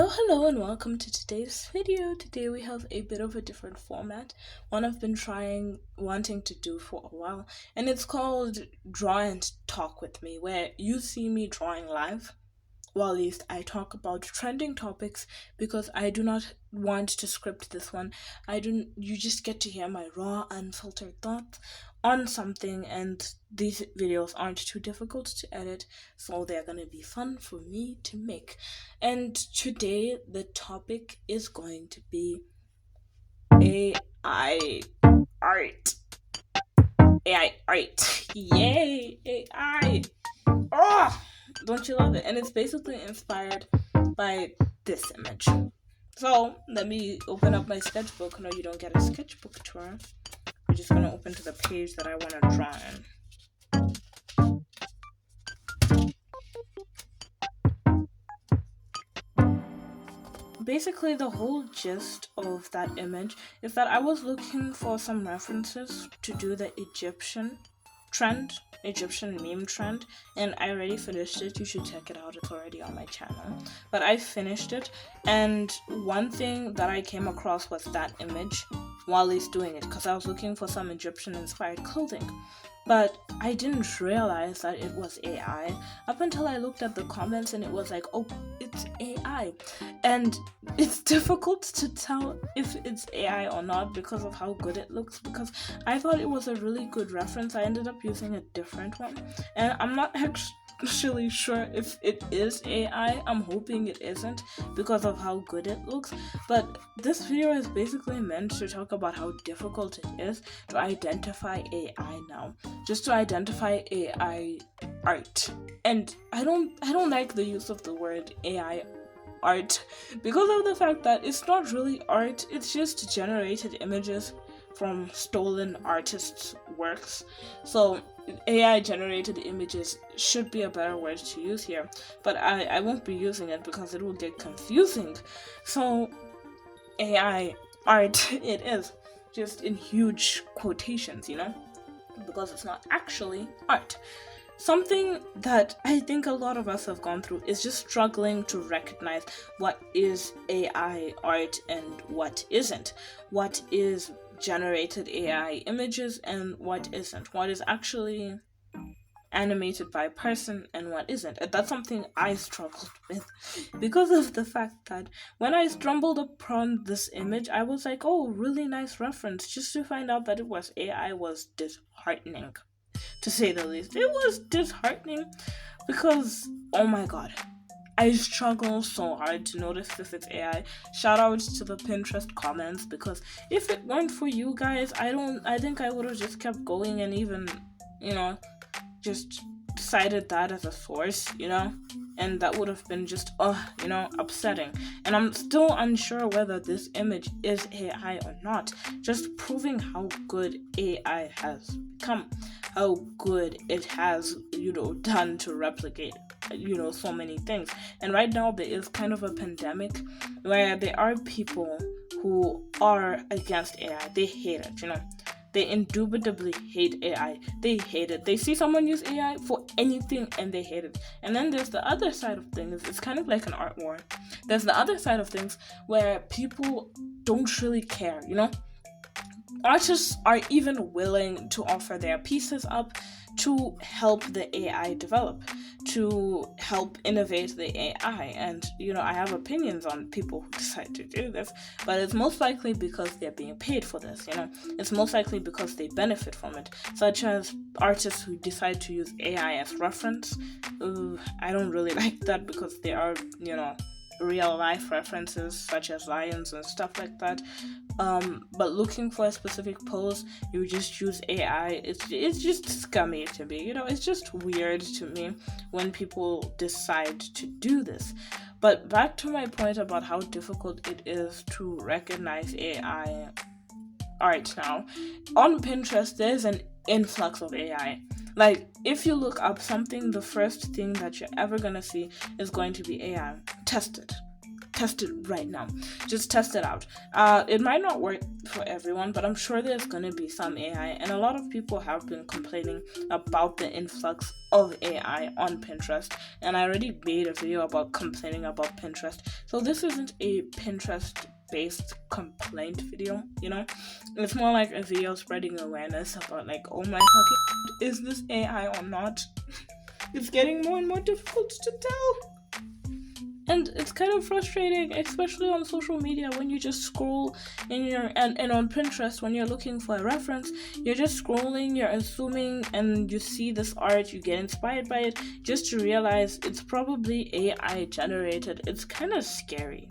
Hello, and welcome to today's video. Today we have a bit of a different format, one I've been wanting to do for a while, and it's called Draw and Talk with Me, where you see me drawing live. Well, at least I talk about trending topics because I do not want to script this one. You just get to hear my raw, unfiltered thoughts on something, and these videos aren't too difficult to edit, so they're gonna be fun for me to make. And today, the topic is going to be AI art. AI art. Yay! AI! Oh! Don't you love it? And it's basically inspired by this image. So let me open up my sketchbook. No, you don't get a sketchbook tour. We're just gonna open to the page that I want to draw in. Basically, the whole gist of that image is that I was looking for some references to do the Egyptian meme trend, and I already finished it. You should check it out, it's already on my channel. But I finished it, and one thing that I came across was that image while he's doing it, because I was looking for some Egyptian inspired clothing. But I didn't realize that it was AI up until I looked at the comments and it was like, oh, it's AI. And it's difficult to tell if it's AI or not because of how good it looks, because I thought it was a really good reference. I ended up using a different one, and I'm not actually sure if it is AI. I'm hoping it isn't because of how good it looks. But this video is basically meant to talk about how difficult it is to identify AI now, just to identify AI art. And I don't like the use of the word AI art because of the fact that it's not really art, it's just generated images from stolen artists' works. So AI generated images should be a better word to use here, but I won't be using it because it will get confusing. So AI art it is, just in huge quotations, because it's not actually art. Something that I think a lot of us have gone through is just struggling to recognize what is AI art and what isn't. What is generated AI images and what isn't. What is actually animated by a person and what isn't. And that's something I struggled with because of the fact that when I stumbled upon this image, I was like, oh, really nice reference. Just to find out that it was AI was disheartening, to say the least. It was disheartening because, oh my god, I struggle so hard to notice if it's AI. Shout out to the Pinterest comments, because if it weren't for you guys, I think I would have just kept going and even, just cited that as a source, and that would have been just, upsetting. And I'm still unsure whether this image is AI or not, just proving how good AI has become, how good it has, done to replicate, so many things. And right now there is kind of a pandemic where there are people who are against AI. They hate it, They indubitably hate AI. They hate it. They see someone use AI for anything and they hate it. And then there's the other side of things. It's kind of like an art war. There's the other side of things where people don't really care, Artists are even willing to offer their pieces up to help the AI develop, to help innovate the AI. And, I have opinions on people who decide to do this, but it's most likely because they're being paid for this, It's most likely because they benefit from it, such as artists who decide to use AI as reference. I don't really like that because they are, real life references such as lions and stuff like that. But looking for a specific pose, you just use AI. It's just scummy to me, it's just weird to me when people decide to do this. But back to my point about how difficult it is to recognize AI art now. On Pinterest, there's an influx of AI. Like, if you look up something, the first thing that you're ever gonna see is going to be AI. Test test it right now. Just test it out. It might not work for everyone, but I'm sure there's gonna be some AI, and a lot of people have been complaining about the influx of AI on Pinterest, and I already made a video about complaining about Pinterest. So this isn't a Pinterest based complaint video, it's more like a video spreading awareness about like, oh my fucking, is this AI or not? It's getting more and more difficult to tell. And it's kind of frustrating, especially on social media, when you just scroll and on Pinterest, when you're looking for a reference, you're just scrolling, you're assuming, and you see this art, you get inspired by it, just to realize it's probably AI generated. It's kind of scary,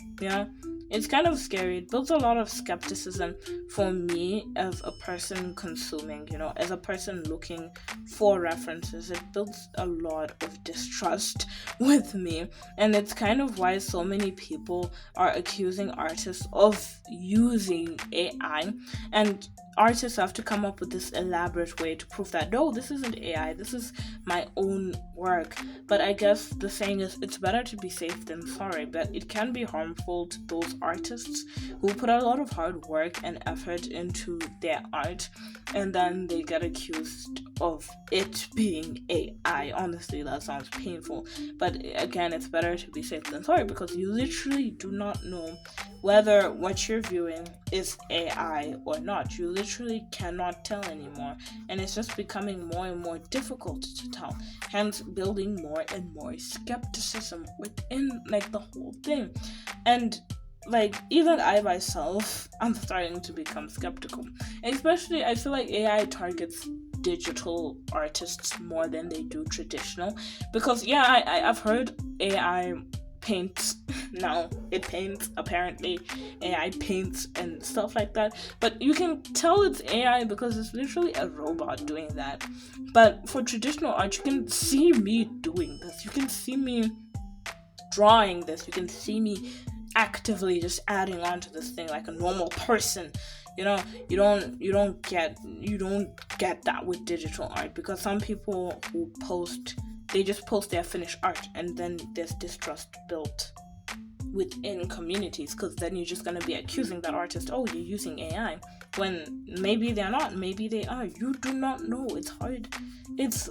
It's kind of scary. It builds a lot of skepticism for me as a person consuming, as a person looking for references. It builds a lot of distrust with me. And it's kind of why so many people are accusing artists of using AI. And artists have to come up with this elaborate way to prove that, no, this isn't AI, this is my own work. But I guess the saying is, it's better to be safe than sorry, but it can be harmful to those artists who put a lot of hard work and effort into their art, and then they get accused of it being AI. Honestly, that sounds painful, but again, it's better to be safe than sorry, because you literally do not know whether what you're viewing is AI or not. You literally cannot tell anymore, and it's just becoming more and more difficult to tell, hence building more and more skepticism within like the whole thing. And like, even I myself, I'm starting to become skeptical. Especially, I feel like AI targets digital artists more than they do traditional, because I've heard AI paints. Now it paints, apparently AI paints and stuff like that, but you can tell it's AI because it's literally a robot doing that. But for traditional art, you can see me doing this, you can see me drawing this, you can see me actively just adding on to this thing like a normal person. You don't get that with digital art, because some people who they just post their finished art, and then there's distrust built within communities, because then you're just going to be accusing that artist, oh, you're using AI, when maybe they're not, maybe they are. You do not know. It's hard. It's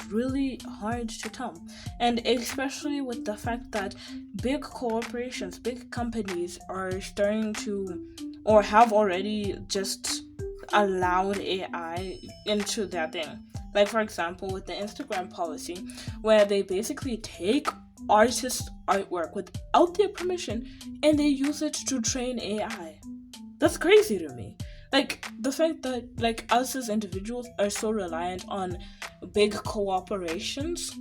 really hard to tell. And especially with the fact that big corporations, big companies are starting to, or have already just allowed AI into their thing. Like, for example, with the Instagram policy, where they basically take artists' artwork without their permission and they use it to train AI. That's crazy to me. Like, the fact that, like, us as individuals are so reliant on big corporations,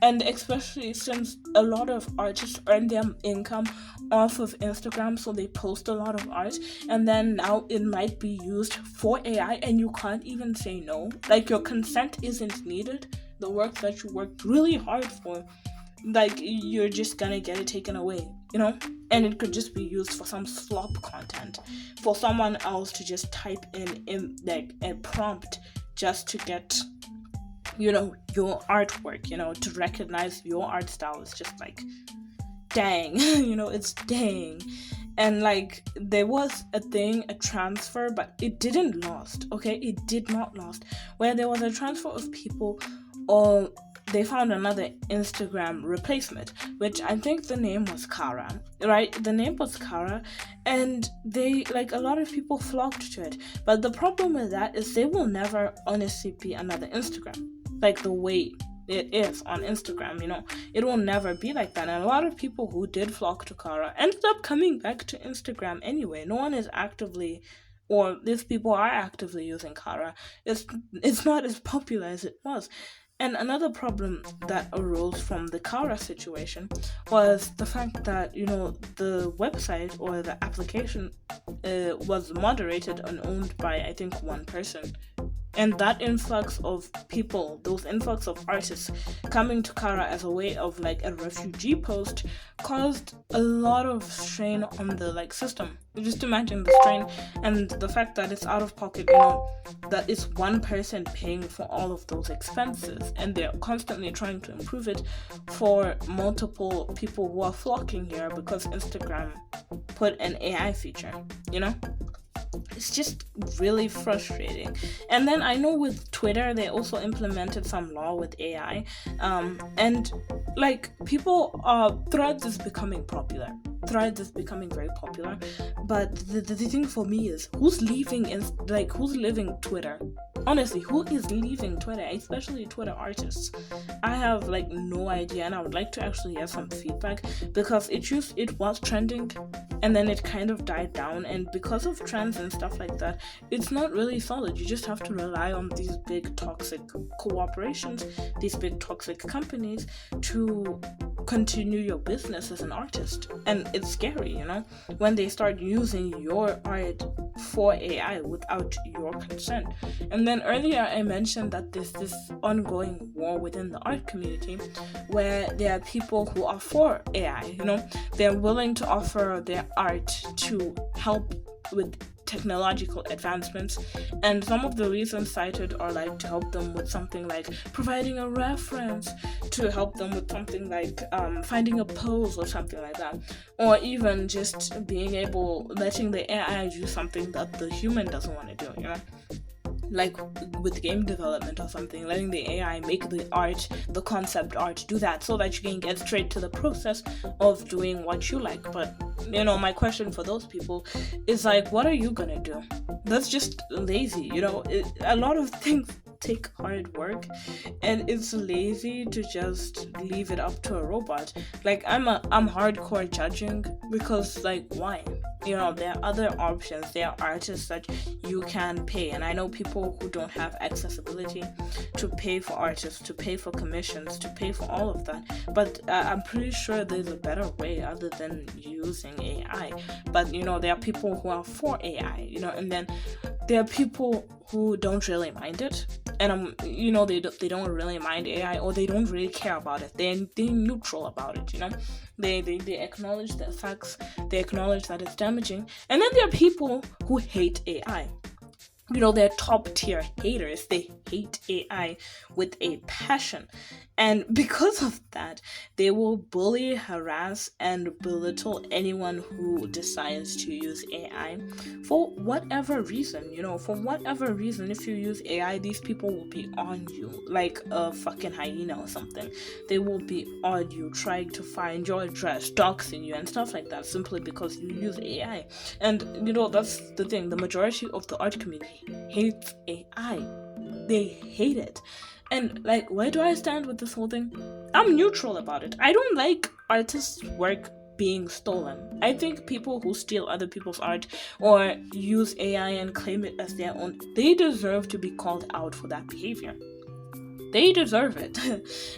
and especially since a lot of artists earn their income off of Instagram, so they post a lot of art, and then now it might be used for AI, and you can't even say no. Like, your consent isn't needed. The work that you worked really hard for, like, you're just gonna get it taken away, and it could just be used for some slop content, for someone else to just type in like a prompt just to get your artwork, to recognize your art style. Is just like, dang. It's dang. And like, there was a transfer, but it didn't last. Okay, it did not last, where there was a transfer of people, or they found another Instagram replacement, which I think the name was Kara, right? The name was Kara, and they, like, a lot of people flocked to it. But the problem with that is they will never honestly be another Instagram, like the way it is on Instagram, it will never be like that. And a lot of people who did flock to Kara ended up coming back to Instagram anyway. No one is actively, or these people are actively using Kara. It's not as popular as it was. And another problem that arose from the Kara situation was the fact that, the website or the application was moderated and owned by, I think, one person. And that influx of people, those influx of artists coming to Kara as a way of like a refugee post, caused a lot of strain on the like system. Just imagine the strain and the fact that it's out of pocket, that it's one person paying for all of those expenses, and they're constantly trying to improve it for multiple people who are flocking here because Instagram put an AI feature, It's just really frustrating. And then I know with Twitter, they also implemented some law with AI. And like people, Threads is becoming popular. Threads is becoming very popular. But the thing for me is, who's leaving Twitter? Honestly, who is leaving Twitter, especially Twitter artists? I have like no idea, and I would like to actually hear some feedback, because it was trending and then it kind of died down, and because of trends and stuff like that, it's not really solid. You just have to rely on these big toxic cooperations, these big toxic companies to continue your business as an artist. And it's scary, when they start using your art for AI without your consent. And then earlier I mentioned that there's this ongoing war within the art community where there are people who are for AI, they're willing to offer their art to help with technological advancements, and some of the reasons cited are like to help them with something like providing a reference, to help them with something like finding a pose or something like that, or even just letting the AI do something that the human doesn't want to do, like with game development or something, letting the AI make the art, the concept art, do that so that you can get straight to the process of doing what you like. But my question for those people is like, what are you gonna do? That's just lazy. A lot of things take hard work, and it's lazy to just leave it up to a robot. Like I'm hardcore judging, because like, why? There are other options. There are artists that you can pay, and I know people who don't have accessibility to pay for artists, to pay for commissions, to pay for all of that. But I'm pretty sure there's a better way other than using AI. But there are people who are for AI, and then there are people who don't really mind it, and they don't really mind AI, or they don't really care about it. They're neutral about it. They acknowledge the effects, they acknowledge that it's damaging. And then there are people who hate AI. They're top tier haters. They hate AI with a passion. And because of that, they will bully, harass, and belittle anyone who decides to use AI for whatever reason. For whatever reason, if you use AI, these people will be on you like a fucking hyena or something. They will be on you, trying to find your address, doxing you, and stuff like that, simply because you use AI. And that's the thing. The majority of the art community hates AI. They hate it. And like, where do I stand with this whole thing? I'm neutral about it. I don't like artists' work being stolen. I think people who steal other people's art or use AI and claim it as their own, they deserve to be called out for that behavior. They deserve it.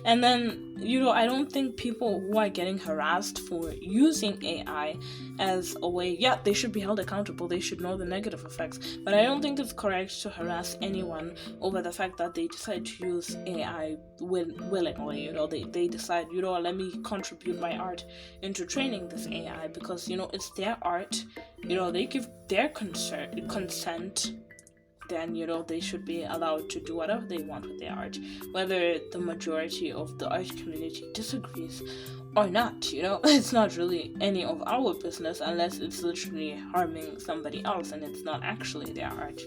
And then, I don't think people who are getting harassed for using AI as a way, they should be held accountable. They should know the negative effects. But I don't think it's correct to harass anyone over the fact that they decide to use AI willingly. They decide, let me contribute my art into training this AI, because, it's their art. They give their consent. Then they should be allowed to do whatever they want with their art, whether the majority of the art community disagrees or not. It's not really any of our business, unless it's literally harming somebody else and it's not actually their art.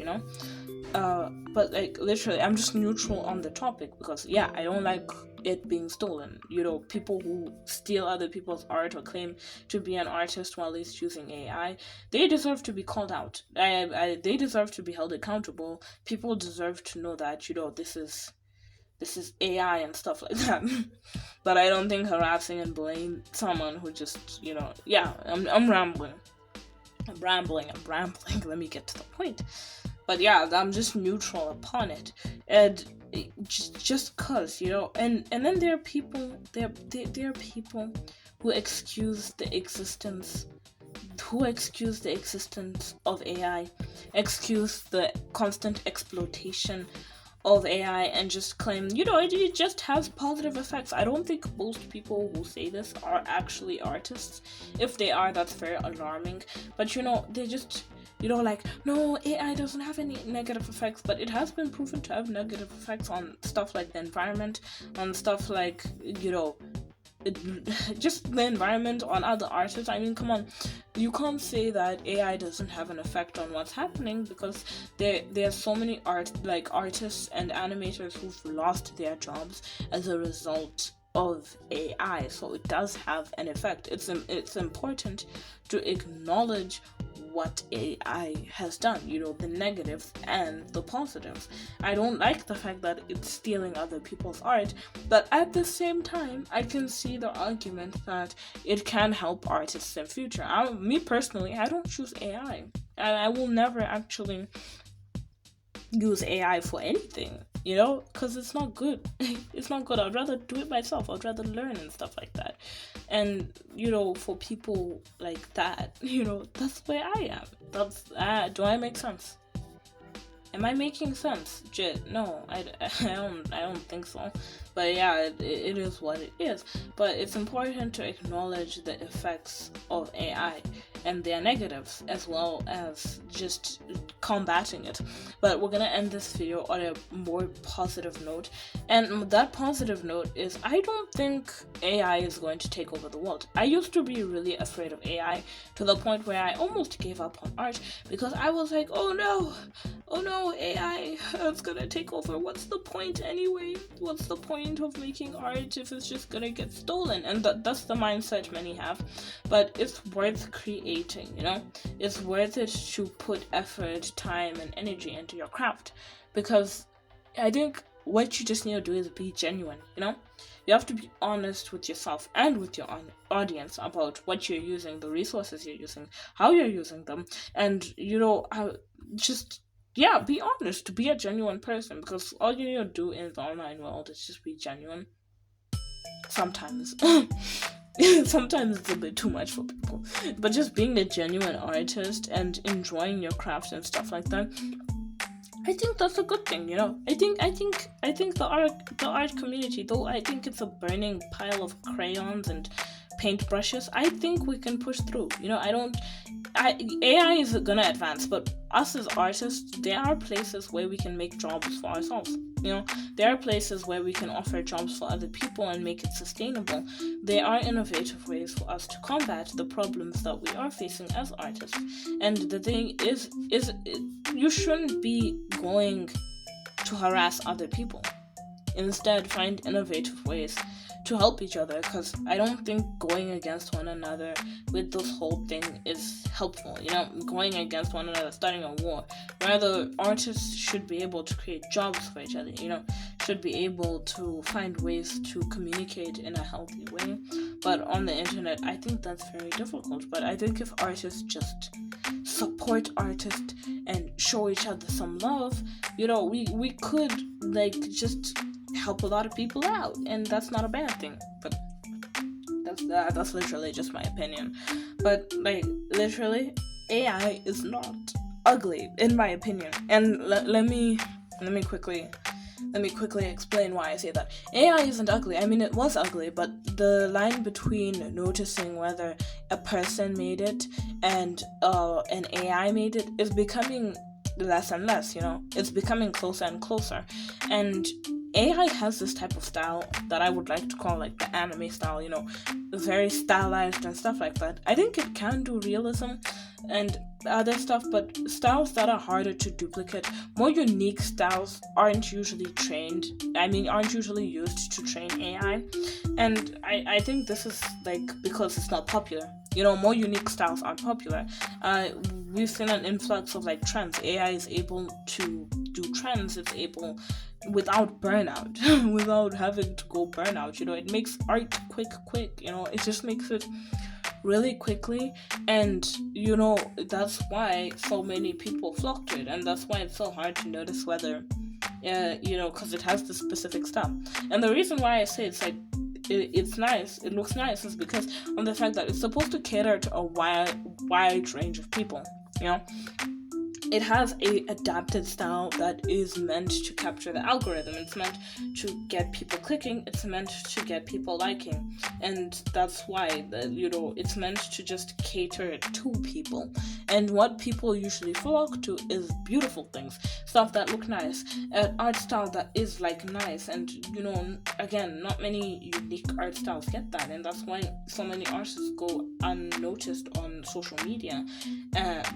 But like, literally, I'm just neutral on the topic, because I don't like it being stolen. People who steal other people's art or claim to be an artist while he's using AI, they deserve to be called out. They deserve to be held accountable. People deserve to know that this is AI and stuff like that. But I don't think harassing and bullying someone who just I'm rambling. Let me get to the point. But I'm just neutral upon it, and just cause and then there are people who excuse the existence, who excuse the existence of AI, excuse the constant exploitation of AI, and just claim, it just has positive effects. I don't think most people who say this are actually artists. If they are, that's very alarming. But they just, no, AI doesn't have any negative effects, but it has been proven to have negative effects on stuff like the environment, on stuff like, just the environment, on other artists. I mean, come on, you can't say that AI doesn't have an effect on what's happening, because there are so many artists and animators who've lost their jobs as a result of AI. So it does have an effect. It's important to acknowledge what AI has done, the negatives and the positives. I don't like the fact that it's stealing other people's art, but at the same time, I can see the argument that it can help artists in future. Me personally, I don't choose AI, and I will never actually use AI for anything, because it's not good. It's not good. I'd rather do it myself. I'd rather learn and stuff like that. And for people like that, that's where I am. Do I make sense? Am I making sense? No, I don't think so. But yeah, it is what it is. But it's important to acknowledge the effects of AI and their negatives, as well as just combating it. But we're gonna end this video on a more positive note, and that positive note is, I don't think AI is going to take over the world. I used to be really afraid of AI, to the point where I almost gave up on art, because I was like, oh no, AI is gonna take over. What's the point anyway? What's the point of making art if it's just gonna get stolen? And that's the mindset many have. But it's worth creating, it's worth it to put effort, time, and energy into your craft, because I think what you just need to do is be genuine. You have to be honest with yourself and with your audience about what you're using, the resources you're using, how you're using them, and be honest, be a genuine person, because all you need to do in the online world is just be genuine. Sometimes. Sometimes it's a bit too much for people. But just being a genuine artist and enjoying your craft and stuff like that, I think that's a good thing, I think the art community, though I think it's a burning pile of crayons and paintbrushes, I think we can push through. AI is gonna advance, but us as artists, there are places where we can make jobs for ourselves. There are places where we can offer jobs for other people and make it sustainable. There are innovative ways for us to combat the problems that we are facing as artists. And the thing is you shouldn't be going to harass other people. Instead, find innovative ways to help each other, because I don't think going against one another with this whole thing is helpful. Going against one another, starting a war. Rather, artists should be able to create jobs for each other, should be able to find ways to communicate in a healthy way. But on the internet, I think that's very difficult. But I think if artists just support artists and show each other some love, we could just help a lot of people out, and that's not a bad thing. But that's literally just my opinion. But literally, AI is not ugly in my opinion. And let me quickly explain why I say that. AI isn't ugly. I mean, it was ugly, but the line between noticing whether a person made it and an AI made it is becoming less and less. It's becoming closer and closer. And AI has this type of style that I would like to call the anime style, very stylized and stuff like that. I think it can do realism and other stuff, but styles that are harder to duplicate, more unique styles aren't usually used to train AI. And I think this is because it's not popular. More unique styles aren't popular. We've seen an influx of trends. AI is able to do trends. It's able, without burnout, without having to go burnout. It makes art quick. It just makes it really quickly, and that's why so many people flock to it, and that's why it's so hard to notice whether because it has this specific style. And the reason why I say it's it's nice, it looks nice, is because of the fact that it's supposed to cater to a wide range of people, you know. It has a adapted style that is meant to capture the algorithm. It's meant to get people clicking. It's meant to get people liking, and that's why it's meant to just cater to people. And what people usually flock to is beautiful things, stuff that look nice, art style that is nice. And again, not many unique art styles get that, and that's why so many artists go unnoticed on social media,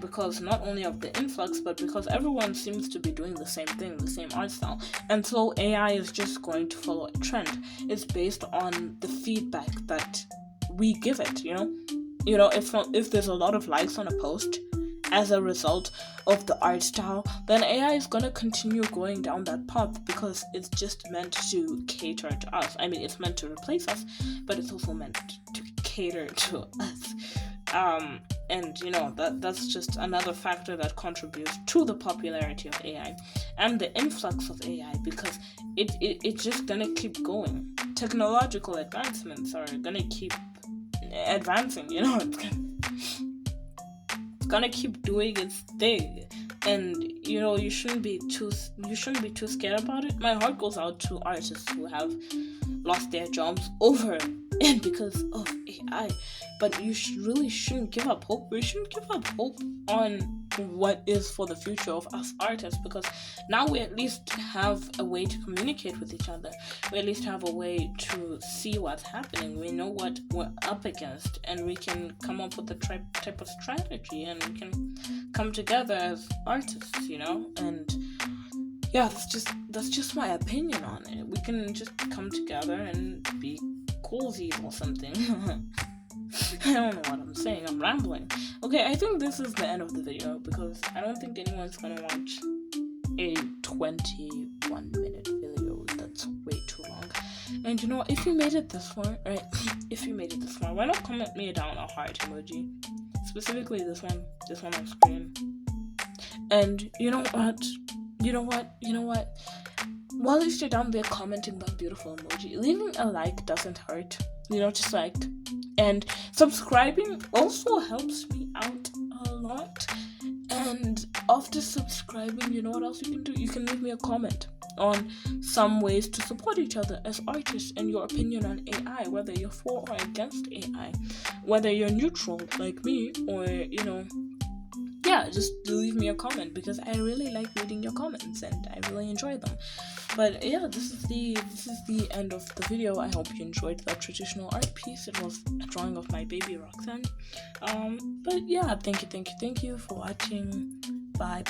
because not only of the influx, but because everyone seems to be doing the same thing, the same art style. And so AI is just going to follow a trend. It's based on the feedback that we give it, if there's a lot of likes on a post as a result of the art style, then AI is going to continue going down that path, because it's just meant to cater to us. I mean, it's meant to replace us, but it's also meant to cater to us. And that's just another factor that contributes to the popularity of AI and the influx of AI, because it's just gonna keep going. Technological advancements are gonna keep advancing, it's gonna keep doing its thing. And you shouldn't be too scared about it. My heart goes out to artists who have lost their jobs over and because of AI, but you really shouldn't give up hope. We shouldn't give up hope on what is for the future of us artists, because now we at least have a way to communicate with each other. We at least have a way to see what's happening. We know what we're up against, and we can come up with a type of strategy, and we can come together as artists, and yeah, that's just my opinion on it. We can just come together and be cozies or something. I don't know what I'm saying. I'm rambling. Okay, I think this is the end of the video, because I don't think anyone's gonna watch a 21-minute video. That's way too long. And if you made it this far, right? If you made it this far, why not comment me down a heart emoji? Specifically this one on screen. And you know what? While you're down there commenting that beautiful emoji, leaving a like doesn't hurt. Just liked. And subscribing also helps me out a lot. And after subscribing, you know what else you can do? You can leave me a comment on some ways to support each other as artists, and your opinion on AI, whether you're for or against AI, whether you're neutral like me, or just leave me a comment, because I really like reading your comments and I really enjoy them. But yeah, this is the end of the video. I hope you enjoyed that traditional art piece. It was a drawing of my baby Roxanne. But yeah, thank you for watching. Bye.